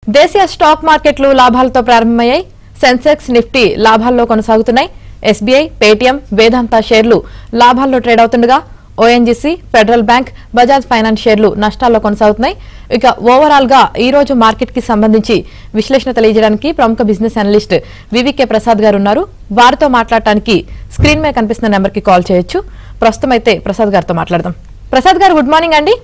దేశీయ స్టాక్ మార్కెట్లు లాభాలతో ప్రారంభమయ్యాయి. సెన్సెక్స్ నిఫ్టీ లాభాల్లో కొనసాగుతున్నాయి. ఎస్బీఐ, పేటీఎం, వేదాంత షేర్లు లాభాల్లో ట్రేడ్ అవుతుండగా ONGC, federal bank, Bajaj finance షేర్లు నష్టాల్లో కొనసాగుతున్నాయి. ఇక ఓవరాల్ గా ఈ రోజు మార్కెట్ కి సంబంధించి విశ్లేషణ తెలియజేయడానికి ప్రముఖ బిజినెస్ అనలిస్ట్ వివికే ప్రసాద్ గారు ఉన్నారు. వారితో మాట్లాడటానికి స్క్రీన్ మీద కనిపిస్తున్న నెంబర్ కి కాల్ చేయొచ్చు. ప్రస్తుతం అయితే ప్రసాద్ గారితో మాట్లాడదాం. ప్రసాద్ గారు, గుడ్ మార్నింగ్ అండి.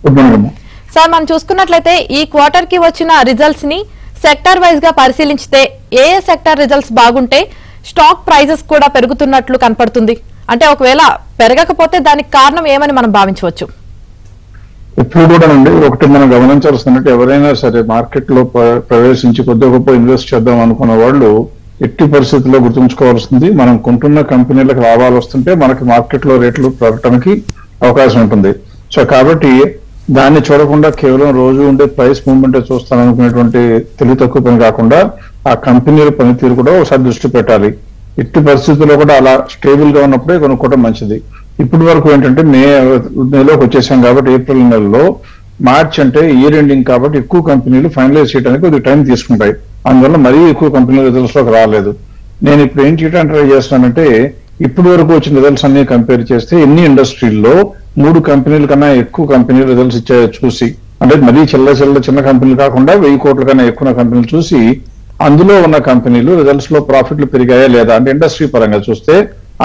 గుడ్ మార్నింగ్ సార్, మనం చూసుకున్నట్లయితే ఈ క్వార్టర్ కి వచ్చిన రిజల్ట్స్ ని సెక్టర్ వైజ్ గా పరిశీలించితే ఏ సెక్టర్ రిజల్ట్స్ బాగుంటే స్టాక్ ప్రైజెస్ కూడా పెరుగుతున్నట్లు కనపడుతుంది. అంటే ఒకవేళ పెరగకపోతే దానికి కారణం ఏమని మనం భావించవచ్చు? ఇప్పుడు కూడా అండి ఒకటి మనం గమనించాల్సిందంటే ఎవరైనా సరే మార్కెట్ లో ప్రవేశించి కొద్ది గొప్ప ఇన్వెస్ట్ చేద్దాం అనుకున్న వాళ్ళు ఎట్టి పరిస్థితుల్లో గుర్తుంచుకోవాల్సింది, మనం కొంటున్న కంపెనీలకు లాభాలు వస్తుంటే మనకి మార్కెట్ లో రేట్లు పెరగడానికి అవకాశం ఉంటుంది. సో కాబట్టి దాన్ని చూడకుండా కేవలం రోజు ఉండే ప్రైస్ మూవ్మెంట్ చూస్తాననుకునేటువంటి తెలివి తక్కువ పని కాకుండా ఆ కంపెనీల పనితీరు కూడా ఒకసారి దృష్టి పెట్టాలి. ఎట్టి పరిస్థితుల్లో కూడా అలా స్టేబుల్ గా ఉన్నప్పుడే కొనుక్కోవడం మంచిది. ఇప్పటి వరకు ఏంటంటే మేలోకి వచ్చేసాం కాబట్టి ఏప్రిల్ నెలలో, మార్చ్ అంటే ఇయర్ ఎండింగ్ కాబట్టి ఎక్కువ కంపెనీలు ఫైనలైజ్ చేయడానికి కొద్దిగా టైం తీసుకుంటాయి. అందువల్ల మరీ ఎక్కువ కంపెనీల రిజల్ట్స్ లోకి రాలేదు. నేను ఇప్పుడు ఏం చేయడానికి ట్రై చేస్తున్నానంటే ఇప్పటి వరకు వచ్చిన రిజల్ట్స్ అన్ని కంపేర్ చేస్తే ఎన్ని ఇండస్ట్రీల్లో 3 కంపెనీల కన్నా ఎక్కువ కంపెనీలు రిజల్ట్స్ ఇచ్చాయో చూసి, అంటే మరీ చిన్న కంపెనీలు కాకుండా 1000 కోట్ల కన్నా ఎక్కువ కంపెనీలు చూసి అందులో ఉన్న కంపెనీలు రిజల్ట్స్ లో ప్రాఫిట్లు పెరిగాయా లేదా అంటే ఇండస్ట్రీ పరంగా చూస్తే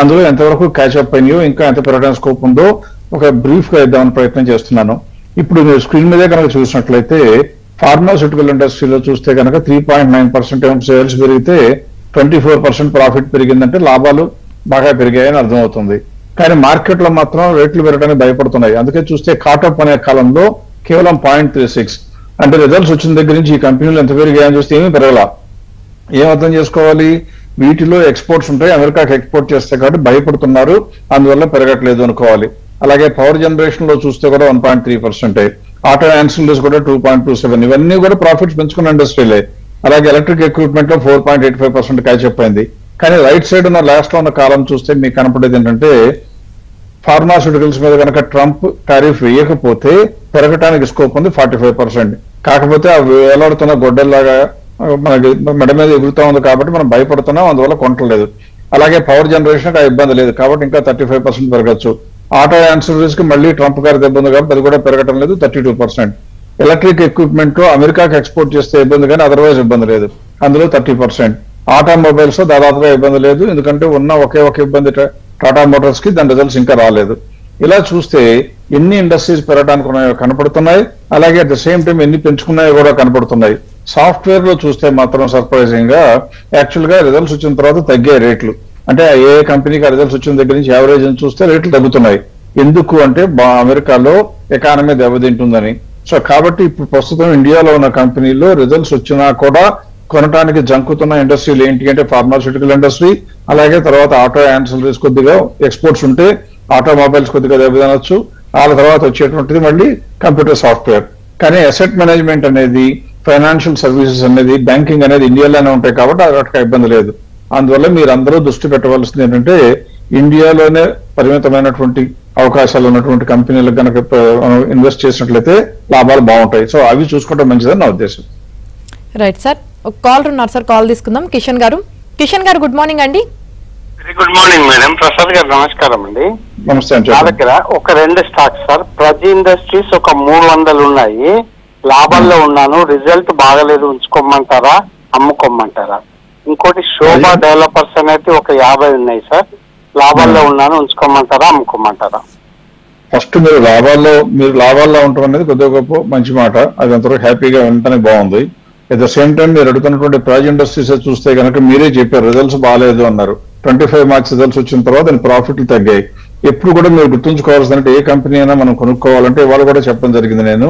అందులో ఎంతవరకు క్యాచ్అప్ అయినాయో, ఇంకా ఎంత పెరగడానికి స్కోప్ ఉందో ఒక బ్రీఫ్ గా ఇద్దామని ప్రయత్నం చేస్తున్నాను. ఇప్పుడు మీరు స్క్రీన్ మీదే కనుక చూసినట్లయితే ఫార్మాస్యూటికల్ ఇండస్ట్రీలో చూస్తే కనుక 3.9% సేల్స్ పెరిగితే 24% ప్రాఫిట్ పెరిగిందంటే లాభాలు బాగా పెరిగాయని అర్థమవుతుంది. కానీ మార్కెట్ లో మాత్రం రేట్లు పెరగడానికి భయపడుతున్నాయి. అందుకే చూస్తే కాటప్ అనే కాలంలో కేవలం 0.36, అంటే రిజల్ట్స్ వచ్చిన దగ్గర నుంచి ఈ కంపెనీలు ఎంత పెరిగాయని చూస్తే ఏమీ పెరగల. ఏం అర్థం చేసుకోవాలి? వీటిలో ఎక్స్పోర్ట్స్ ఉంటాయి, అమెరికాకి ఎక్స్పోర్ట్ చేస్తే కాబట్టి భయపడుతున్నారు, అందువల్ల పెరగట్లేదు అనుకోవాలి. అలాగే పవర్ జనరేషన్ లో చూస్తే కూడా 1.3%, ఆటో యాన్సిలరీస్ కూడా 2.27, ఇవన్నీ కూడా ప్రాఫిట్స్ పెంచుకున్న ఇండస్ట్రీలే. అలాగే ఎలక్ట్రిక్ ఎక్విప్మెంట్ లో 4.85% క్యాచ్అప్ అయింది. కానీ రైట్ సైడ్ ఉన్న లాస్ట్ లో ఉన్న కాలం చూస్తే మీకు కనపడేది ఏంటంటే ఫార్మాస్యూటికల్స్ మీద కనుక ట్రంప్ టారిఫ్ వేయకపోతే పెరగటానికి స్కోప్ ఉంది 45%. కాకపోతే ఆ వేలాడుతున్న గొడ్డల్లాగా మనకి మెడ మీద ఎగురుతా ఉంది కాబట్టి మనం భయపడుతున్నాం, అందువల్ల కొనట్లేదు. అలాగే పవర్ జనరేషన్ ఆ ఇబ్బంది లేదు కాబట్టి ఇంకా 35% పెరగచ్చు. ఆటో యాన్సిలరీస్ కి మళ్ళీ ట్రంప్ గారి ఇబ్బంది కాబట్టి అది కూడా పెరగటం లేదు, 32%. ఎలక్ట్రిక్ ఎక్విప్మెంట్ లో అమెరికాకి ఎక్స్పోర్ట్ చేస్తే ఇబ్బంది కానీ అదర్వైజ్ ఇబ్బంది లేదు, అందులో 30%. ఆటోమొబైల్స్ లో దాదాపుగా ఇబ్బంది లేదు, ఎందుకంటే ఉన్న ఒకే ఒక ఇబ్బంది టాటా మోటార్స్ కి, దాని రిజల్ట్స్ ఇంకా రాలేదు. ఇలా చూస్తే ఎన్ని ఇండస్ట్రీస్ పెరగడానికి ఉన్నాయో కనపడుతున్నాయి, అలాగే అట్ ద సేమ్ టైం ఎన్ని పెంచుకున్నాయో కూడా కనపడుతున్నాయి. సాఫ్ట్వేర్ లో చూస్తే మాత్రం సర్ప్రైజింగ్ గా యాక్చువల్ గా రిజల్ట్స్ వచ్చిన తర్వాత తగ్గే రేట్లు, అంటే ఏ కంపెనీకి రిజల్ట్స్ వచ్చిన దగ్గర నుంచి యావరేజ్ అని చూస్తే రేట్లు తగ్గుతున్నాయి. ఎందుకు అంటే అమెరికాలో ఎకానమీ దెబ్బతింటుందని. సో కాబట్టి ఇప్పుడు ప్రస్తుతం ఇండియాలో ఉన్న కంపెనీల్లో రిజల్ట్స్ వచ్చినా కూడా కొనడానికి జంకుతున్న ఇండస్ట్రీలు ఏంటి అంటే ఫార్మాస్యూటికల్ ఇండస్ట్రీ, అలాగే తర్వాత ఆటో యాన్సిలరీస్ కొద్దిగా ఎక్స్పోర్ట్స్ ఉంటే ఆటోమొబైల్స్ కొద్దిగా దెబ్బతినొచ్చు, వాళ్ళ తర్వాత వచ్చేటువంటిది మళ్ళీ కంప్యూటర్ సాఫ్ట్వేర్. కానీ అసెట్ మేనేజ్మెంట్ అనేది, ఫైనాన్షియల్ సర్వీసెస్ అనేది, బ్యాంకింగ్ అనేది ఇండియాలోనే ఉంటాయి కాబట్టి అక్కడ ఇబ్బంది లేదు. అందువల్ల మీరు అందరూ దృష్టి పెట్టవలసింది ఏంటంటే ఇండియాలోనే పరిమితమైనటువంటి అవకాశాలు ఉన్నటువంటి కంపెనీలకు కనుక ఇన్వెస్ట్ చేసినట్లయితే లాభాలు బాగుంటాయి. సో అవి చూసుకోవడం మంచిదని నా ఉద్దేశం. రైట్ సార్, ఒక కాల్ ఉన్నారు సార్, కాల్ తీసుకుందాం. కిషన్ గారు, గుడ్ మార్నింగ్ అండి. Very good morning madam. Prasad గారు నమస్కారం అండి. నమస్తే. నా దగ్గర ఒక 2 స్టాక్స్ సార్. ప్రజీ ఇండస్ట్రీస్ ఒక 300 ఉన్నాయి, లాభాల్లో ఉన్నాను. రిజల్ట్ బాగలేదు, ఉంచుకోమంటారా అమ్ముకోమంటారా? ఇంకోటి శోభా డెవలపర్స్ అనేది ఒక 50 ఉన్నాయి సార్, లాభాల్లో ఉన్నాను, ఉంచుకోమంటారా అమ్ముకోమంటారా? ఫస్ట్ మీరు లాభాల్లో ఉండటం అనేది కొద్దిగా గొప్ప మంచి మాట, అది అంతవరకు హ్యాపీగా ఉండటానికి బాగుంది. అట్ ద సేమ్ టైం మీరు అడుగుతున్నటువంటి ప్రైజ్ ఇండస్ట్రీస్ చూస్తే కనుక మీరే చెప్పారు రిజల్ట్స్ బాగాలేదు అన్నారు. 25 మార్క్స్ రిజల్ట్స్ వచ్చిన తర్వాత దాని ప్రాఫిట్లు తగ్గాయి. ఎప్పుడు కూడా మీరు గుర్తుంచుకోవాల్సిందంటే ఏ కంపెనీ అయినా మనం కొనుక్కోవాలంటే వాళ్ళు కూడా చెప్పడం జరిగింది, నేను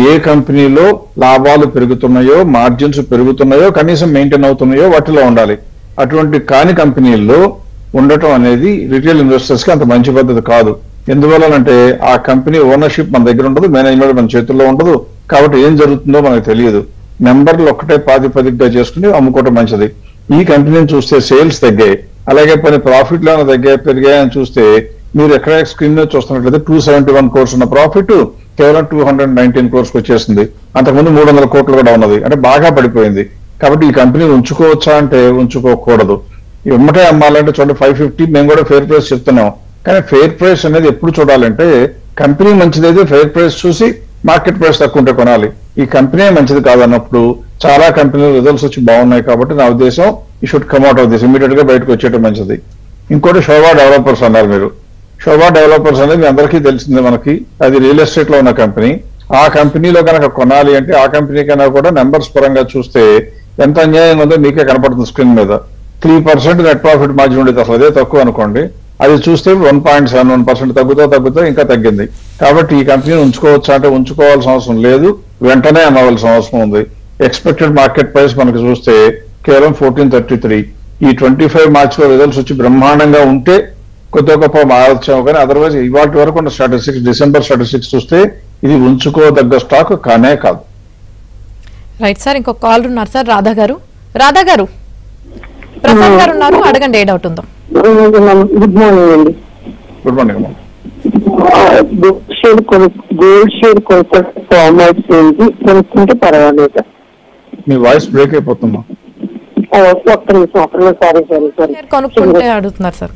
ఏ కంపెనీలో లాభాలు పెరుగుతున్నాయో, మార్జిన్స్ పెరుగుతున్నాయో, కనీసం మెయింటైన్ అవుతున్నాయో వాటిలో ఉండాలి. అటువంటి కాని కంపెనీల్లో ఉండటం అనేది రిటైల్ ఇన్వెస్టర్స్ కి అంత మంచి పద్ధతి కాదు. ఎందువల్లనంటే ఆ కంపెనీ ఓనర్షిప్ మన దగ్గర ఉండదు, మేనేజ్మెంట్ మన చేతుల్లో ఉండదు, కాబట్టి ఏం జరుగుతుందో మనకు తెలియదు. నెంబర్లు ఒక్కటే ప్రాతిపదికగా చేసుకుని అమ్ముకోవటం మంచిది. ఈ కంపెనీని చూస్తే సేల్స్ తగ్గాయి, అలాగే పని ప్రాఫిట్ లో పెరిగాయని చూస్తే మీరు ఎక్కడ స్క్రీన్ మీద చూస్తున్నట్లయితే 271 crores ఉన్న ప్రాఫిట్ కేవలం 219 crores వచ్చేసింది. అంతకుముందు 300 కోట్లు కూడా ఉన్నది, అంటే బాగా పడిపోయింది. కాబట్టి ఈ కంపెనీ ఉంచుకోవచ్చా అంటే ఉంచుకోకూడదు. ఎమ్మటే అమ్మాలంటే చూడండి 550 మేము కూడా ఫెయిర్ ప్రైస్ చెప్తున్నాం. కానీ ఫెయిర్ ప్రైస్ అనేది ఎప్పుడు చూడాలంటే కంపెనీ మంచిదైతే ఫెయిర్ ప్రైస్ చూసి మార్కెట్ ప్రైస్ తక్కువ ఉంటే కొనాలి. ఈ కంపెనీ మంచిది కాదన్నప్పుడు చాలా కంపెనీలు రిజల్ట్స్ వచ్చి బాగున్నాయి కాబట్టి నా ఉద్దేశం ఈ should come out of this, immediate గా బయటకు వచ్చేయడం మంచిది. ఇంకోటి శోభా డెవలపర్స్ అన్నారు మీరు. శోభా డెవలపర్స్ అనేది మీ అందరికీ తెలిసిందే మనకి, అది రియల్ ఎస్టేట్ లో ఉన్న కంపెనీ. ఆ కంపెనీలో కనుక కొనాలి అంటే ఆ కంపెనీ కన్నా కూడా నెంబర్స్ పరంగా చూస్తే ఎంత అన్యాయం ఉందో మీకే కనపడుతుంది స్క్రీన్ మీద. 3% నెట్ ప్రాఫిట్ మార్జిన్ ఉండేది, అసలు అదే తక్కువ అనుకోండి. అది చూస్తే 1.71% తగ్గుతూ ఇంకా తగ్గింది. కాబట్టి ఈ కంపెనీని ఉంచుకోవచ్చా అంటే ఉంచుకోవాల్సిన అవసరం లేదు, వెంటనే అమ్మవలసిన అవసరం ఉంది. ఎక్స్పెక్టెడ్ మార్కెట్ ప్రైస్ మనకు చూస్తే కేవలం 1433. ఈ 25 మార్చ్ లో రిజల్ట్స్ వచ్చి బ్రహ్మాండంగా ఉంటే కొద్దిగా గొప్ప మారొచ్చాము, కానీ అదర్వైజ్ ఇవాటి వరకు ఉన్న స్టాటిస్టిక్స్, డిసెంబర్ స్టాటిస్టిక్స్ చూస్తే ఇది ఉంచుకోదగ్గ స్టాక్ కానే కాదు. రైట్ సార్, ఇంకొక కాల్ ఉన్నారు సార్. రాధా గారు ప్రసాద్ గారు ఉన్నారు, అడగండి ఏ డౌట్ ఉందో. గుడ్ మార్నింగ్ అండి. గుడ్ మార్నింగ్ అమ్మా. గోల్డ్ షేర్ ఫార్మాట్స్ ఏంటి కొనుక్కుంటే పర్వాలేదు? మీ వాయిస్ బ్రేక్ అయిపోతుందా? ఒక్క నిమిషం సారీ. కొనుక్కుంటే అడుగుతున్నారు సార్.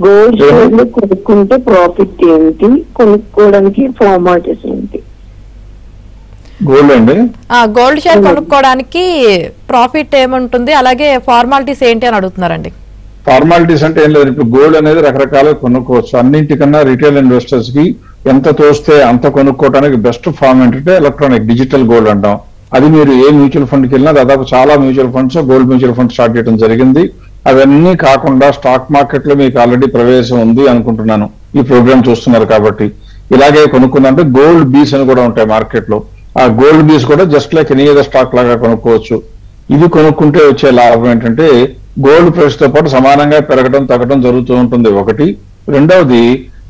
గోల్డ్ షేర్ లో కొనుక్కుంటే ప్రాఫిట్ ఏంటి, కొనుక్కోవడానికి ఫార్మాట్స్ ఏంటి? గోల్డ్ అండి, గోల్డ్ షేర్ కొనుక్కోవడానికి ప్రాఫిట్ ఏముంటుంది, అలాగే ఫార్మాలిటీస్ ఏంటి అని అడుగుతున్నారండి. ఫార్మాలిటీస్ అంటే ఏం లేదు. ఇప్పుడు గోల్డ్ అనేది రకరకాలుగా కొనుక్కోవచ్చు. అన్నింటికన్నా రిటైల్ ఇన్వెస్టర్స్ కి ఎంత తోస్తే అంత కొనుక్కోవడానికి బెస్ట్ ఫార్మ్ ఏంటంటే ఎలక్ట్రానిక్ డిజిటల్ గోల్డ్ అంటాం. అది మీరు ఏ మ్యూచువల్ ఫండ్కి వెళ్ళినా దాదాపు చాలా mutual funds gold mutual fund start చేయడం జరిగింది. అవన్నీ కాకుండా స్టాక్ మార్కెట్ లో మీకు ఆల్రెడీ ప్రవేశం ఉంది అనుకుంటున్నాను, ఈ ప్రోగ్రామ్ చూస్తున్నారు కాబట్టి. ఇలాగే కొనుక్కుందంటే గోల్డ్ బీస్ అని కూడా ఉంటాయి మార్కెట్ లో. ఆ గోల్డ్ బీస్ కూడా just like any other stock లాగా కొనుక్కోవచ్చు. ఇది కొనుక్కుంటే వచ్చే లాభం ఏంటంటే గోల్డ్ ప్రైస్ తో పాటు సమానంగా పెరగడం తగ్గడం జరుగుతూ ఉంటుంది ఒకటి. రెండవది,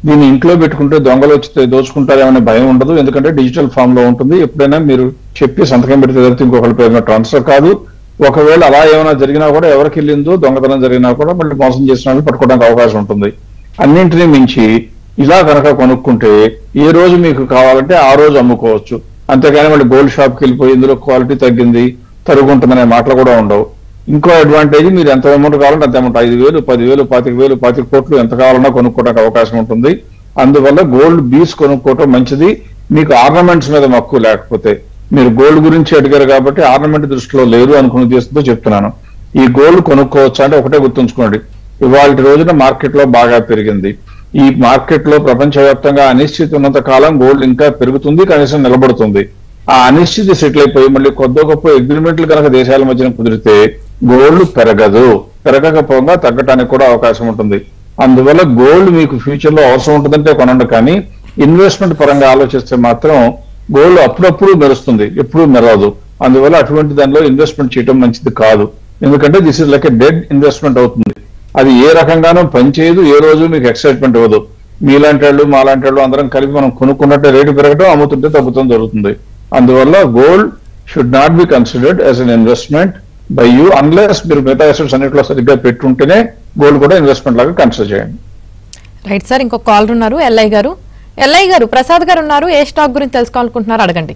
దీన్ని ఇంట్లో పెట్టుకుంటే దొంగలు వచ్చి దోచుకుంటారేమనే భయం ఉండదు, ఎందుకంటే డిజిటల్ ఫామ్ లో ఉంటుంది. ఎప్పుడైనా మీరు చెప్పి సంతకం పెడితే జరిగితే ఇంకొకరి పేరు ట్రాన్స్ఫర్ కాదు. ఒకవేళ అలా ఏమైనా జరిగినా కూడా, ఎవరికి వెళ్ళిందో దొంగతనం జరిగినా కూడా మళ్ళీ మోసం చేసిన వాళ్ళు పట్టుకోవడానికి అవకాశం ఉంటుంది. అన్నింటినీ మించి ఇలా కనుక కొనుక్కుంటే ఏ రోజు మీకు కావాలంటే ఆ రోజు అమ్ముకోవచ్చు. అంతేగాని మళ్ళీ గోల్డ్ షాప్కి వెళ్ళిపోయి ఇందులో క్వాలిటీ తగ్గింది తరుగుంటుందనే మాటలు కూడా ఉండవు. ఇంకో అడ్వాంటేజ్, మీరు ఎంత అమౌంట్ కావాలంటే అంత అమౌంట్ 5,000, 10,000, 25,000, 20 కోట్లు ఎంత కావాలన్నా కొనుక్కోవడానికి అవకాశం ఉంటుంది. అందువల్ల గోల్డ్ బీస్ కొనుక్కోవటం మంచిది. మీకు ఆర్నమెంట్స్ మీద మక్కువ లేకపోతే, మీరు గోల్డ్ గురించి అడిగారు కాబట్టి ఆర్నమెంట్ దృష్టిలో లేరు అనుకుని తీస్తుందో చెప్తున్నాను. ఈ గోల్డ్ కొనుక్కోవచ్చా అంటే ఒకటే గుర్తుంచుకోండి, ఇవాళ రోజున మార్కెట్ లో బాగా పెరిగింది. ఈ మార్కెట్ లో ప్రపంచవ్యాప్తంగా అనిశ్చితి ఉన్నంత కాలం గోల్డ్ ఇంకా పెరుగుతుంది, కనీసం నిలబడుతుంది. ఆ అనిశ్చితి సెటిల్ అయిపోయి మళ్ళీ కొద్ది గొప్ప అగ్రిమెంట్లు కనుక దేశాల మధ్యన కుదిరితే గోల్డ్ పెరగదు, పెరగకపోగా తగ్గడానికి కూడా అవకాశం ఉంటుంది. అందువల్ల గోల్డ్ మీకు ఫ్యూచర్ లో అవసరం ఉంటుందంటే కొనండి, కానీ ఇన్వెస్ట్మెంట్ పరంగా ఆలోచిస్తే మాత్రం గోల్డ్ అప్పుడప్పుడు మెరుస్తుంది, ఎప్పుడు మెరవదు. అందువల్ల అటువంటి దానిలో ఇన్వెస్ట్మెంట్ చేయడం మంచిది కాదు. ఎందుకంటే this is like a dead investment అవుతుంది. అది ఏ రకంగానూ పనిచేయదు, ఏ రోజు మీకు ఎక్సైట్మెంట్ ఇవ్వదు. మీలాంటి వాళ్ళు మాలాంటి వాళ్ళు అందరం కలిపి మనం కొనుక్కున్నట్టే రేటు పెరగడం, అమ్ముతుంటే తగ్గుతాం జరుగుతుంది. అందువల్ల gold should not be considered as an investment by you unless మీరు మిగతా అసెట్స్ అన్నింటిలో సరిగ్గా పెట్టుంటేనే గోల్డ్ కూడా ఇన్వెస్ట్మెంట్ లాగా కన్సిడర్ చేయండి. రైట్ సార్, ఇంకొక కాల్ ఉన్నారు. ఎల్ఐ గారు ప్రసాద్ గారు ఉన్నారు, ఏ స్టాక్ గురించి తెలుసుకోవాలనుకుంటున్నారు అడగండి.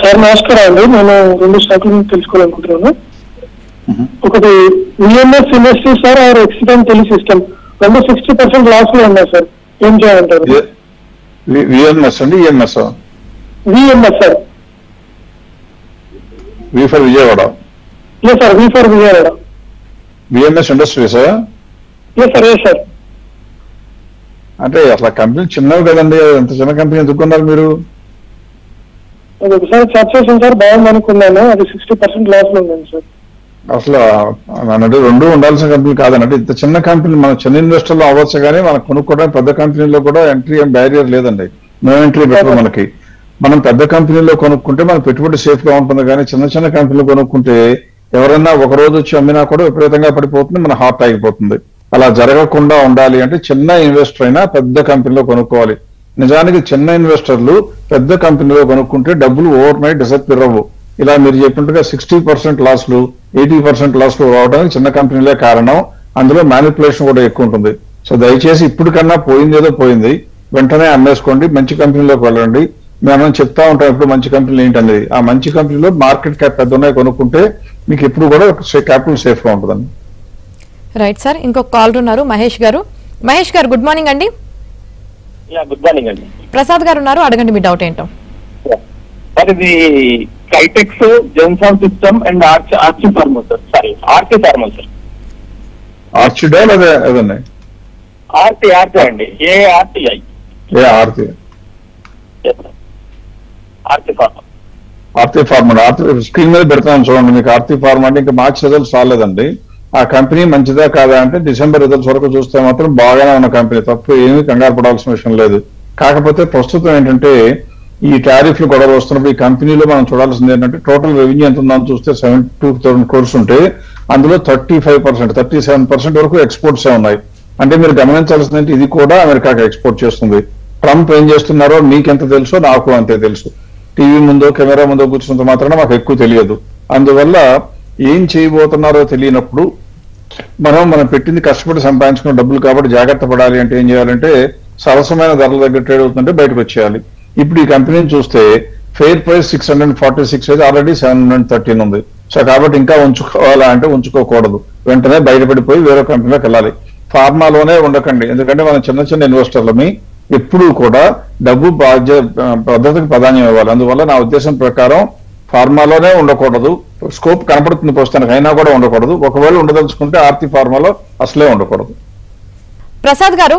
సార్ నమస్కారం అండి, నేను 2 స్టాక్ల గురించి తెలుసుకోవాలనుకుంటున్నాను. ఒకటి VMS industries sir, R accident tele system, రెండు 60% లాస్ లో ఉన్నాయి సార్, ఏం చేయాలంటారు? విఎంఎస్ అండి, EMS? VMS sir. V for Vijayawada? లేదు sir, V for Vijayawada. VMS industries? లేదు సార్, ఏ సార్. అంటే అసలు కంపెనీ చిన్నవి కదండి, ఎంత చిన్న కంపెనీ ఎందుకున్నారు మీరు? అది ఒకసారి సెర్చ్ చేసాను సార్, బాగుంది అనుకున్నాను, అది 60% లాస్ లో ఉందండి సార్. అసలు అన్నట్టు రెండు ఉండాల్సిన కంపెనీ కాదన్నట్టు, ఇంత చిన్న కంపెనీ మన చిన్న ఇన్వెస్టర్లో అవ్వచ్చు, కానీ మనం కొనుక్కోవడానికి పెద్ద కంపెనీలో కూడా ఎంట్రీ ఏం బ్యారియర్ లేదండి, నో ఎంట్రీ బెటర్ మనకి. మనం పెద్ద కంపెనీలో కొనుక్కుంటే మన పెట్టుబడి సేఫ్ గా ఉంటుంది, కానీ చిన్న చిన్న కంపెనీలు కొనుక్కుంటే ఎవరైనా ఒక రోజు వచ్చి అమ్మినా కూడా విపరీతంగా పడిపోతుంది, మన హార్ట్ ఆగిపోతుంది. అలా జరగకుండా ఉండాలి అంటే చిన్న ఇన్వెస్టర్ అయినా పెద్ద కంపెనీలో కొనుక్కోవాలి. నిజానికి చిన్న ఇన్వెస్టర్లు పెద్ద కంపెనీలో కొనుక్కుంటే డబ్బులు ఓవర్ నైట్ డిసప్పేర్ అవ్వవు. ఇలా మీరు చెప్పినట్టుగా 60% లాస్లు 80% లాస్లు రావడానికి చిన్న కంపెనీలే కారణం. అందులో మ్యానిపులేషన్ కూడా ఎక్కువ ఉంటుంది. సో దయచేసి ఇప్పటికన్నా పోయిందేదో పోయింది, వెంటనే అమ్మేసుకోండి, మంచి కంపెనీలోకి వెళ్ళండి. మనం చెప్తా ఉంటాం ఎప్పుడు మంచి కంపెనీలు ఏంటనేది. ఆ మంచి కంపెనీలో మార్కెట్ క్యాప్ పెద్ద ఉన్నాయి కొనుక్కుంటే మీకు ఎప్పుడు కూడా క్యాపిటల్ సేఫ్ గా ఉంటుందండి. రైట్ సార్, ఇంకొక కాలర్ ఉన్నారు మహేష్ గారు. మహేష్ గారు గుడ్ మార్నింగ్ అండి. గుడ్ మార్నింగ్ అండి. ప్రసాద్ గారు ఉన్నారు, అడగండి మీ డౌట్ ఏంటో. సార్ ఇది కైటెక్స్, జెన్సాన్ సిస్టమ్ అండ్ ఆర్చి pharma sir. Sorry Aarti pharma sir. ఆర్చిడా లేదా ఏదన్నా? ఆర్టీ అండి, ARTI. Aarti pharma. Aarti pharma screen మీద పెడతాను చూడండి. మీకు ఆర్తి ఫార్మా అంటే ఇంకా మార్చి రిజల్ట్స్ రాలేదండి. ఆ కంపెనీ మంచిదా కాదా అంటే డిసెంబర్ రిజల్ట్స్ వరకు చూస్తే మాత్రం బాగానే ఉన్న కంపెనీ, తప్పు ఏమీ కంగారు పడాల్సిన విషయం లేదు. కాకపోతే ప్రస్తుతం ఏంటంటే ఈ టారిఫ్లు గొడవ వస్తున్నప్పుడు ఈ కంపెనీలో మనం చూడాల్సింది ఏంటంటే టోటల్ రెవెన్యూ ఎంత ఉందని చూస్తే 72,000 crores ఉంటే అందులో 35%, 37% వరకు ఎక్స్పోర్ట్స్ ఉన్నాయి. అంటే మీరు గమనించాల్సిందంటే ఇది కూడా అమెరికాకి ఎక్స్పోర్ట్ చేస్తుంది. ట్రంప్ ఏం చేస్తున్నారో మీకెంత తెలుసో నాకు అంతే తెలుసు. టీవీ ముందో కెమెరా ముందో కూర్చున్నంత మాత్రాన మాకు ఎక్కువ తెలియదు. అందువల్ల ఏం చేయబోతున్నారో తెలియనప్పుడు మనం పెట్టింది కష్టపడి సంపాదించుకున్న డబ్బులు కాబట్టి జాగ్రత్త పడాలి. అంటే ఏం చేయాలంటే సరసమైన ధరల దగ్గర ట్రేడ్ అవుతుందంటే బయటకు వచ్చేయాలి. ఇప్పుడు ఈ కంపెనీని చూస్తే ఫెయిర్ ప్రైస్ 646 అయితే ఆల్రెడీ 713 ఉంది. సో కాబట్టి ఇంకా ఉంచుకోవాలా అంటే ఉంచుకోకూడదు, వెంటనే బయటపడిపోయి వేరే కంపెనీలోకి వెళ్ళాలి. ఫార్మాలోనే ఉండకండి, ఎందుకంటే మనం చిన్న ఇన్వెస్టర్లమి ఎప్పుడూ కూడా డబ్బు పద్ధతికి ప్రాధాన్యం ఇవ్వాలి. అందువల్ల నా ఉద్దేశం ప్రకారం ఫార్మాలోనే ఉండకూడదు. స్కోప్ కనపడుతుంది ప్రస్తుతానికి, అయినా కూడా ఉండకూడదు. ఒకవేళ ఉండదలుచుకుంటే ఆర్తి ఫార్మాలో అసలే ఉండకూడదు. ప్రసాద్ గారు,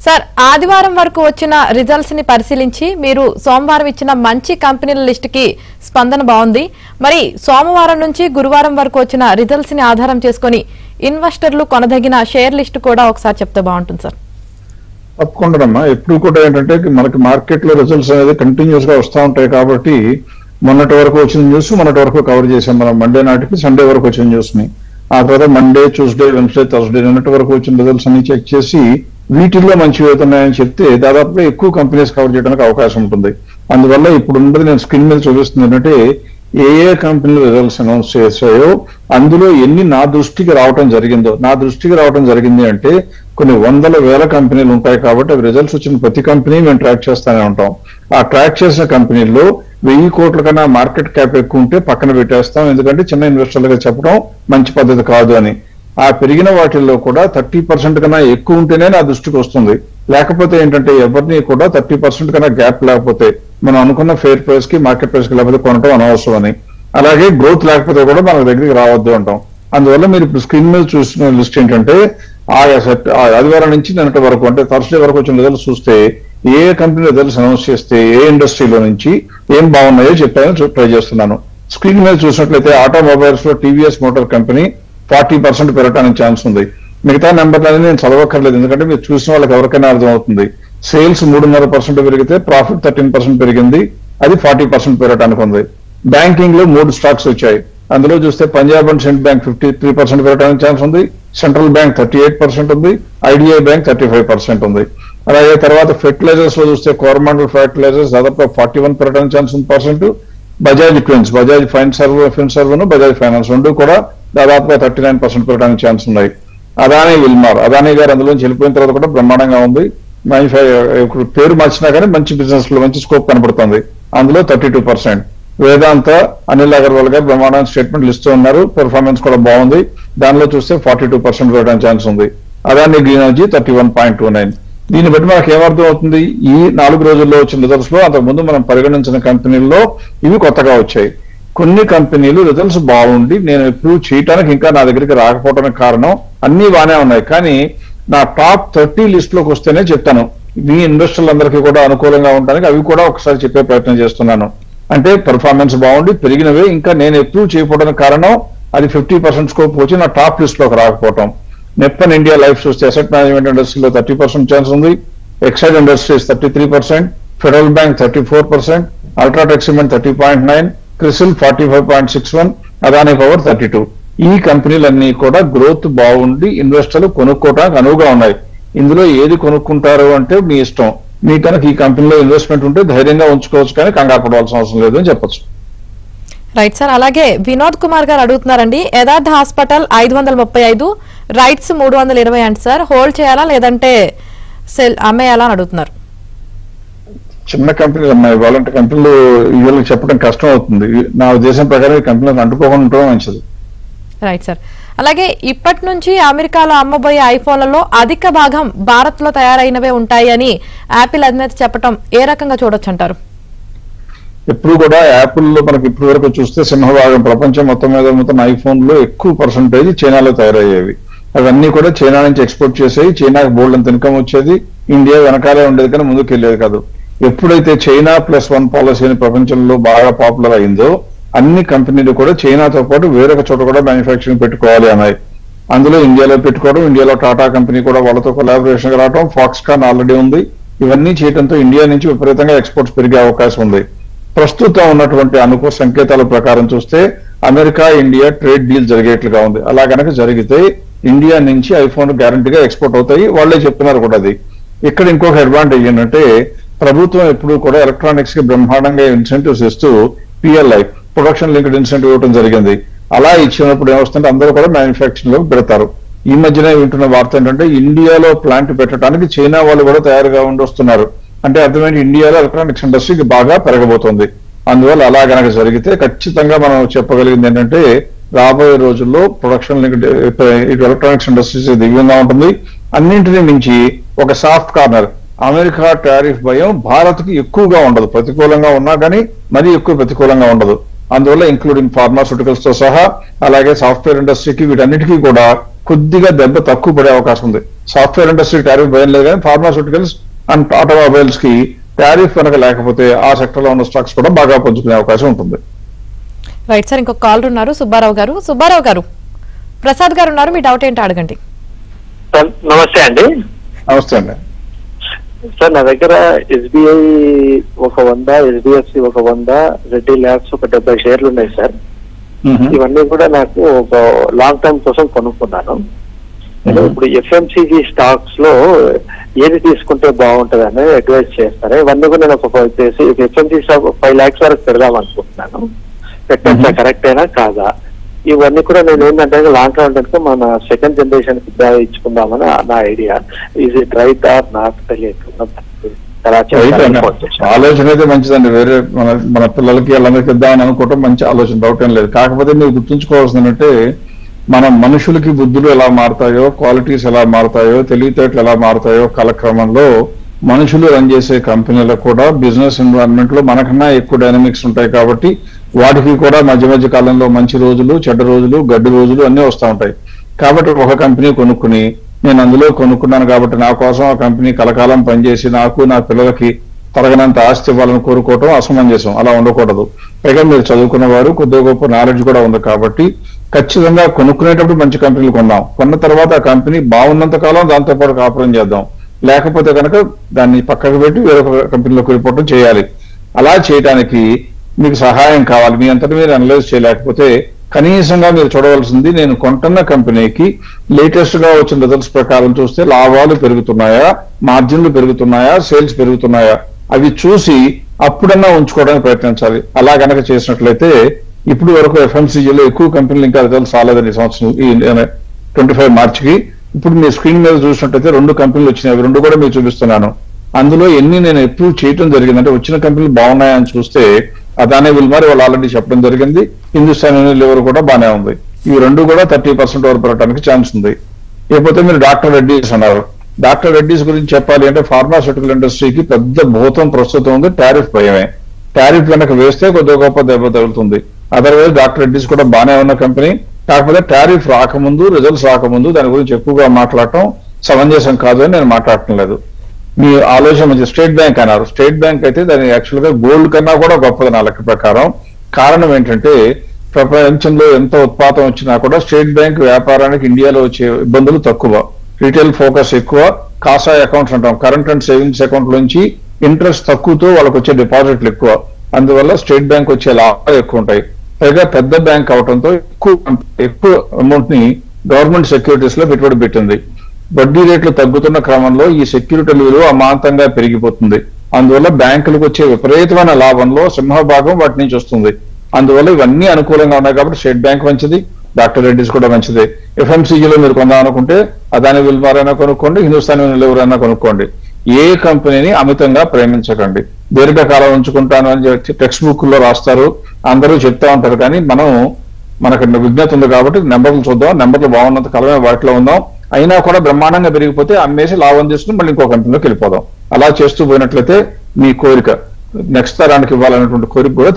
సార్ ఆదివారం వరకు వచ్చిన రిజల్ట్స్ ని పరిశీలించి మీరు సోమవారం ఇచ్చిన మంచి కంపెనీల లిస్ట్ కి స్పందన బాగుంది. మరి సోమవారం నుంచి గురువారం వరకు వచ్చిన రిజల్ట్స్ ని ఆధారం చేసుకుని ఇన్వెస్టర్లు కొనదగిన షేర్ లిస్ట్ కూడా ఒకసారి చెప్తే బాగుంటుంది సార్. తప్పకుండా ఎప్పుడు కూడా ఏంటంటే మనకి మార్కెట్ లో రిజల్ట్స్ అనేది కంటిన్యూస్ గా వస్తూ ఉంటాయి. కాబట్టి మొన్నటి వరకు వచ్చిన న్యూస్ మొన్నటి వరకు కవర్ చేసాం మనం. మండే నాటికి సండే వరకు వచ్చిన న్యూస్ ని, ఆ తర్వాత మండే, ట్యూస్డే, వెన్స్డే, థర్స్డే నిన్నటి వరకు వచ్చిన రిజల్ట్స్ అన్ని చెక్ చేసి వీటిల్లో మంచివి అవుతున్నాయని చెప్తే దాదాపుగా ఎక్కువ కంపెనీస్ కవర్ చేయడానికి అవకాశం ఉంటుంది. అందువల్ల ఇప్పుడు ఉన్నది నేను స్క్రీన్ మీద చూపిస్తుంది ఏంటంటే ఏ కంపెనీలు రిజల్ట్స్ అనౌన్స్ చేశాయో అందులో ఎన్ని నా దృష్టికి రావటం జరిగిందో. నా దృష్టికి రావటం జరిగింది అంటే కొన్ని వందల వేల కంపెనీలు ఉంటాయి కాబట్టి అవి రిజల్ట్స్ వచ్చిన ప్రతి కంపెనీ మేము ట్రాక్ చేస్తూనే ఉంటాం. ఆ ట్రాక్ చేసిన కంపెనీల్లో 1000 కోట్ల కన్నా మార్కెట్ క్యాప్ ఎక్కువ ఉంటే పక్కన పెట్టేస్తాం, ఎందుకంటే చిన్న ఇన్వెస్టర్లుగా చెప్పడం మంచి పద్ధతి కాదు అని. ఆ పెరిగిన వాటిల్లో కూడా 30% కన్నా ఎక్కువ ఉంటేనే నా దృష్టికి వస్తుంది. లేకపోతే ఏంటంటే ఎవరిని కూడా 30% కన్నా గ్యాప్ లేకపోతే మనం అనుకున్న ఫెయిర్ ప్రైస్ కి మార్కెట్ ప్రైస్ కి లేకపోతే కొనడం అనవసరం అని. అలాగే గ్రోత్ లేకపోతే కూడా మన దగ్గరికి రావద్దు అంటాం. అందువల్ల మీరు ఇప్పుడు స్క్రీన్ మీద చూసిన లిస్ట్ ఏంటంటే ఆదివారం నుంచి నిన్నటి వరకు అంటే థర్స్డే వరకు వచ్చిన రిజల్ట్స్ చూస్తే ఏ కంపెనీ రిజల్ట్స్ అనౌన్స్ చేస్తే ఏ ఇండస్ట్రీలో నుంచి ఏం బాగున్నాయో చెప్పాలని ట్రై చేస్తున్నాను. స్క్రీన్ మీద చూసినట్లయితే ఆటోమొబైల్స్ లో టీవీఎస్ మోటార్ కంపెనీ 40% పెరగడానికి ఛాన్స్ ఉంది. మిగతా నెంబర్లని నేను చదవక్కర్లేదు, ఎందుకంటే మీరు చూసిన వాళ్ళకి ఎవరికైనా అర్థమవుతుంది. సేల్స్ 3.5% పెరిగితే ప్రాఫిట్ 13% పెరిగింది, అది 40% పెరగడానికి ఉంది. బ్యాంకింగ్ లో 3 స్టాక్స్ వచ్చాయి. అందులో చూస్తే పంజాబ్ అండ్ సెంట్ బ్యాంక్ 53% పెరగడానికి ఛాన్స్ ఉంది, సెంట్రల్ బ్యాంక్ 38% ఉంది, ఐడిఐ బ్యాంక్ 35% ఉంది. అలాగే తర్వాత ఫెర్టిలైజర్స్ లో చూస్తే కోరమాండల్ ఫెర్టిలైజర్స్ దాదాపు 41 పెరగడానికి ఛాన్స్ ఉంది %. బజాజ్ క్విన్స్, బజాజ్ ఫిన్సర్వ్, బజాజ్ ఫైనాన్స్ రెండు కూడా దాదాపుగా 39% పెరగడానికి ఛాన్స్ ఉన్నాయి. అదానీ విల్మార్, అదానీ గారు అందులోంచి వెళ్ళిపోయిన తర్వాత కూడా బ్రహ్మాండంగా ఉంది. పేరు మార్చినా కానీ మంచి బిజినెస్ లో మంచి స్కోప్ కనబడుతుంది, అందులో 32%. వేదాంత, అనిల్ అగర్వాల్ గారు బ్రహ్మాండమైన స్టేట్మెంట్లు ఇస్తూ ఉన్నారు, పెర్ఫార్మెన్స్ కూడా బాగుంది, దానిలో చూస్తే 42% పెరగడానికి ఛాన్స్ ఉంది. Adani green energy 31.29. దీన్ని బట్టి మనకు ఏమర్థం అవుతుంది, ఈ 4 రోజుల్లో వచ్చిన రిజల్ట్స్ లో అంతకుముందు మనం పరిగణించిన కంపెనీల్లో ఇవి కొత్తగా వచ్చాయి. కొన్ని కంపెనీలు రిజల్ట్స్ బాగుండి నేను అప్రూవ్ చేయడానికి ఇంకా నా దగ్గరికి రాకపోవడానికి కారణం అన్ని బాగానే ఉన్నాయి, కానీ నా టాప్ 30 లిస్ట్ లోకి వస్తేనే చెప్తాను. మీ ఇన్వెస్టర్లందరికీ కూడా అనుకూలంగా ఉండడానికి అవి కూడా ఒకసారి చెప్పే ప్రయత్నం చేస్తున్నాను. అంటే పెర్ఫార్మెన్స్ బాగుండి పెరిగినవే ఇంకా నేను అప్రూవ్ చేయకపోవడానికి కారణం అది 50% స్కోప్ వచ్చి నా టాప్ లిస్ట్ లోకి రాకపోవటం. నెప్పన్ ఇండియా లైఫ్ చూస్తే అసెట్ మేనేజ్మెంట్ ఇండస్ట్రీలో 30% ఛాన్స్ ఉంది, Exide industries 33%, federal bank 34%, UltraTech cement 30.9, CRISIL 45.61, Adani power 32. ఈ కంపెనీలన్నీ కూడా గ్రోత్ బాగుండి ఇన్వెస్టర్లు కొనుక్కోవడానికి అనువుగా ఉన్నాయి. ఇందులో ఏది కొనుక్కుంటారు అంటే మీ ఇష్టం. మీ కనుక ఈ కంపెనీలో ఇన్వెస్ట్మెంట్ ఉంటే ధైర్యంగా ఉంచుకోవచ్చు, కానీ కంగారు పడవలసిన అవసరం లేదు అని చెప్పొచ్చు. Right sir. అలాగే వినోద్ కుమార్ గారు అడుగుతున్నారండి, యథార్థ హాస్పిటల్ 535, రైట్స్ 320 అండి సార్, హోల్డ్ చేయాలా లేదంటే సెల్ అమ్మేయాలా అని అడుగుతున్నారు. చిన్న కంపెనీలు ఉన్నాయి, వాళ్ళంటి కంపెనీలు వీళ్ళకి చెప్పడం కష్టం అవుతుంది. నా ఉద్దేశం ప్రకారం ఈ కంపెనీలకు అంటుకోకుండా ఉండటం మంచిది. Right sir. అలాగే ఇప్పటి నుంచి అమెరికాలో అమ్మబోయే ఐఫోన్లలో అధిక భాగం భారత్ లో తయారైనవే ఉంటాయి అని యాపిల్ అధినేత చెప్పడం ఏ రకంగా చూడొచ్చు అంటారు? ఎప్పుడు కూడా యాపిల్లో మనకి ఇప్పటి వరకు చూస్తే సింహభాగం ప్రపంచం మొత్తం మీద మొత్తం ఐఫోన్లో ఎక్కువ పర్సంటేజ్ చైనాలో తయారయ్యేవి. అవన్నీ కూడా చైనా నుంచి ఎక్స్పోర్ట్ చేసేవి. చైనాకి బోల్డ్ అంత ఇన్కమ్ వచ్చేది, ఇండియా వెనకాలే ఉండేది కానీ ముందుకు వెళ్ళేది కాదు. ఎప్పుడైతే చైనా +1 పాలసీ అని ప్రపంచంలో బాగా పాపులర్ అయిందో అన్ని కంపెనీలు కూడా చైనాతో పాటు వేరొక చోట కూడా మ్యానుఫ్యాక్చరింగ్ పెట్టుకోవాలి అన్నాయి. అందులో ఇండియాలో పెట్టుకోవడం, ఇండియాలో టాటా కంపెనీ కూడా వాళ్ళతో కొలాబరేషన్ రావడం, ఫాక్స్కాన్ ఆల్రెడీ ఉంది. ఇవన్నీ చేయడంతో ఇండియా నుంచి విపరీతంగా ఎక్స్పోర్ట్స్ పెరిగే అవకాశం ఉంది. ప్రస్తుతం ఉన్నటువంటి అనుకూల సంకేతాల ప్రకారం చూస్తే అమెరికా ఇండియా ట్రేడ్ డీల్ జరిగేట్లుగా ఉంది. అలా కనుక జరిగితే ఇండియా నుంచి ఐఫోన్ గ్యారంటీగా ఎక్స్పోర్ట్ అవుతాయి, వాళ్లే చెప్తున్నారు కూడా. అది ఇక్కడ ఇంకొక అడ్వాంటేజ్ ఏంటంటే ప్రభుత్వం ఎప్పుడు కూడా ఎలక్ట్రానిక్స్ కి బ్రహ్మాండంగా ఇన్సెంటివ్స్ ఇస్తూ PLI ప్రొడక్షన్ లింక్డ్ ఇన్సెంటివ్ ఇవ్వడం జరిగింది. అలా ఇచ్చినప్పుడు ఏమొస్తుంటే అందరూ కూడా మ్యానుఫ్యాక్చరింగ్ లో పెడతారు. ఈ మధ్యనే వింటున్న వార్త ఏంటంటే ఇండియాలో ప్లాంట్ పెట్టడానికి చైనా వాళ్ళు కూడా తయారుగా వస్తున్నారు. అంటే అర్థమైంది ఇండియాలో ఎలక్ట్రానిక్స్ ఇండస్ట్రీకి బాగా పెరగబోతోంది. అందువల్ల అలా గనక జరిగితే ఖచ్చితంగా మనం చెప్పగలిగింది ఏంటంటే రాబోయే రోజుల్లో ప్రొడక్షన్ లింక్డ్ ఎలక్ట్రానిక్స్ ఇండస్ట్రీస్ దివ్యంగా ఉంటుంది. అన్నింటినీ మించి ఒక సాఫ్ట్ కార్నర్ అమెరికా టారిఫ్ భయం భారత్ కి ఎక్కువగా ఉండదు. ప్రతికూలంగా ఉన్నా కానీ మరీ ఎక్కువ ప్రతికూలంగా ఉండదు. అందువల్ల ఇంక్లూడింగ్ ఫార్మాస్యూటికల్స్ తో సహా అలాగే సాఫ్ట్వేర్ ఇండస్ట్రీకి వీటన్నిటికీ కూడా కొద్దిగా దెబ్బ తక్కువ పడే అవకాశం ఉంది. సాఫ్ట్వేర్ ఇండస్ట్రీ టారిఫ్ భయం లేదు కానీ ఫార్మాస్యూటికల్స్ అండ్ ఆటోమొబైల్స్ కి టారిఫ్ కనుక లేకపోతే ఆ సెక్టర్ లో ఉన్న స్టాక్స్ కూడా బాగా పుంజుకునే అవకాశం ఉంటుంది. Right sir. ఇంకొక కాల్ ఉన్నారు, సుబ్బారావు గారు. సుబ్బారావు గారు, ప్రసాద్ గారు ఉన్నారు, మీ డౌట్ ఏంటో అడగండి. నమస్తే అండి. నమస్తే అండి. సార్ నా దగ్గర SBI ఒక 100, HDFC ఒక 100, రెడ్డి ల్యాబ్స్ ఒక 70 షేర్లు ఉన్నాయి సార్. ఇవన్నీ కూడా నాకు ఒక లాంగ్ టర్మ్ కోసం కొనుక్కున్నాను. ఇప్పుడు FMCG స్టాక్స్ లో ఏది తీసుకుంటే బాగుంటుంది అనేది అడ్వైజ్ చేస్తారా? ఇవన్నీ కూడా నేను ఒక FMCG స్టాక్ 5 lakhs వరకు పెడదాం అనుకుంటున్నాను. పెట్టచ్చా, కరెక్ట్ అయినా కాదా? ఇవన్నీ కూడా నేను ఏంటంటే లాంగ్ టర్మ్ అంటే మన సెకండ్ జనరేషన్ కి ఇచ్చుకుందామని నా idea. Is it right are not తెలియదు. ఆలోచన అయితే మంచిదండి. వేరే మన పిల్లలకి వాళ్ళందరికీ ఇద్దామని అనుకోవటం మంచి ఆలోచన, డౌట్ ఏం లేదు. కాకపోతే మీరు గుర్తుంచుకోవాల్సిందంటే మన మనుషులకి బుద్ధులు ఎలా మారుతాయో, క్వాలిటీస్ ఎలా మారుతాయో, తెలివితేటలు ఎలా మారుతాయో కాలక్రమంలో మనుషులు రన్ చేసే కంపెనీలకు కూడా బిజినెస్ ఎన్విరాన్మెంట్ లో మనకన్నా ఎక్కువ డైనమిక్స్ ఉంటాయి. కాబట్టి వాటికి కూడా మధ్య మధ్య కాలంలో మంచి రోజులు, చెడ్డ రోజులు, గడ్డి రోజులు అన్నీ వస్తూ ఉంటాయి. కాబట్టి ఒక కంపెనీ కొనుక్కుని నేను అందులో కొనుక్కున్నాను కాబట్టి నా కోసం ఆ కంపెనీ కలకాలం పనిచేసి నాకు నా పిల్లలకి తరగనంత ఆస్తి ఇవ్వాలని కోరుకోవటం అసమంజసం. అలా ఉండకూడదు. పైగా మీరు చదువుకున్నవారు, కొద్దిగా గొప్ప నాలెడ్జ్ కూడా ఉంది కాబట్టి ఖచ్చితంగా కొనుక్కునేటప్పుడు మంచి కంపెనీలు కొందాం. కొన్న తర్వాత ఆ కంపెనీ బాగున్నంత కాలం దాంతో పాటు కాపురం చేద్దాం. లేకపోతే కనుక దాన్ని పక్కకు పెట్టి వేరొక కంపెనీలోకి వెళ్ళిపోవడం చేయాలి. అలా చేయడానికి మీకు సహాయం కావాలి. మీ అంతటి మీరు అనలైజ్ చేయలేకపోతే కనీసంగా మీరు చూడవలసింది నేను కొంటున్న కంపెనీకి లేటెస్ట్ గా వచ్చిన రిజల్ట్స్ ప్రకారం చూస్తే లాభాలు పెరుగుతున్నాయా, మార్జిన్లు పెరుగుతున్నాయా, సేల్స్ పెరుగుతున్నాయా, అవి చూసి అప్పుడన్నా ఉంచుకోవడానికి ప్రయత్నించాలి. అలా గనక చేసినట్లయితే ఇప్పుడు వరకు FMCGలో ఎక్కువ కంపెనీలు ఇంకా రిజల్ట్స్ రాలేదని ఈ సంవత్సరం ఈ 25 మార్చికి. ఇప్పుడు మీ స్క్రీన్ మీద చూసినట్లయితే 2 కంపెనీలు వచ్చినాయి. అవి 2 కూడా మీకు చూపిస్తున్నాను. అందులో ఎన్ని నేను అప్రూవ్ చేయడం జరిగిందంటే వచ్చిన కంపెనీలు బాగున్నాయని చూస్తే అదానీ విల్మార్ వాళ్ళు ఆల్రెడీ చెప్పడం జరిగింది. హిందుస్థాన్ యూనిలివర్ కూడా బాగానే ఉంది. ఇవి 2 కూడా 30% వరకు పెరగడానికి ఛాన్స్ ఉంది. లేకపోతే మీరు డాక్టర్ రెడ్డీస్ అన్నారు. డాక్టర్ రెడ్డీస్ గురించి చెప్పాలి అంటే ఫార్మాస్యూటికల్ ఇండస్ట్రీకి పెద్ద భూతం ప్రస్తుతం ఉంది. టారిఫ్ భయమే. టారిఫ్ కనుక వేస్తే కొద్దిగా గొప్ప దెబ్బ తగులుతుంది. అదర్వైజ్ డాక్టర్ రెడ్డీస్ కూడా బాగానే ఉన్న కంపెనీ. కాకపోతే టారిఫ్ రాకముందు, రిజల్ట్స్ రాకముందు దాని గురించి ఎక్కువగా మాట్లాడటం సమంజసం కాదు అని నేను మాట్లాడటం లేదు. మీ ఆలోచన మంచి. స్టేట్ బ్యాంక్ అన్నారు. స్టేట్ బ్యాంక్ అయితే దాని యాక్చువల్ గా గోల్డ్ కన్నా కూడా గొప్పది నా లెక్క ప్రకారం. కారణం ఏంటంటే ప్రపంచంలో ఎంత ఉత్పాతం వచ్చినా కూడా స్టేట్ బ్యాంక్ వ్యాపారానికి ఇండియాలో వచ్చే ఇబ్బందులు తక్కువ, రీటైల్ ఫోకస్ ఎక్కువ, కాసా అకౌంట్స్ అంటాం, కరెంట్ అండ్ సేవింగ్స్ అకౌంట్ నుంచి ఇంట్రెస్ట్ తక్కువతో వాళ్ళకి వచ్చే డిపాజిట్లు ఎక్కువ. అందువల్ల స్టేట్ బ్యాంక్ వచ్చే లాభాలు ఎక్కువ ఉంటాయి. పైగా పెద్ద బ్యాంక్ అవడంతో ఎక్కువ అమౌంట్ ని గవర్నమెంట్ సెక్యూరిటీస్ లో పెట్టుబడి పెట్టింది. వడ్డీ రేట్లు తగ్గుతున్న క్రమంలో ఈ సెక్యూరిటీల విలువ అమాంతంగా పెరిగిపోతుంది. అందువల్ల బ్యాంకులకు వచ్చే విపరీతమైన లాభంలో సింహభాగం వాటి నుంచి వస్తుంది. అందువల్ల ఇవన్నీ అనుకూలంగా ఉన్నాయి కాబట్టి స్టేట్ బ్యాంక్ మంచిది, డాక్టర్ రెడ్డిస్ కూడా మంచిది. FMCGలో మీరు కొందాం అనుకుంటే అదానీ విల్మార్ అయినా కొనుక్కోండి, హిందుస్థాన్ యూనిలివర్ అయినా కొనుక్కోండి. ఏ కంపెనీని అమితంగా ప్రేమించకండి. దీర్ఘకాలం ఉంచుకుంటాను అని టెక్స్ట్ బుక్ లో రాస్తారు, అందరూ చెప్తా ఉంటారు. కానీ మనకు విజ్ఞత ఉంది కాబట్టి నెంబర్లు చూద్దాం, నెంబర్లు బాగున్నంత కాలమే వాటిలో ఉందాం. అయినా కూడా బ్రహ్మాండంగా పెరిగిపోతే అమ్మేసి లాభం తీసుకుని మళ్ళీ ఇంకో కంపెనీలోకి వెళ్ళిపోదాం. అలా చేస్తూ పోయినట్లయితే మీ కోరిక నెక్స్ట్ తరానికి ఇవ్వాలనేటువంటి కోరిక కూడా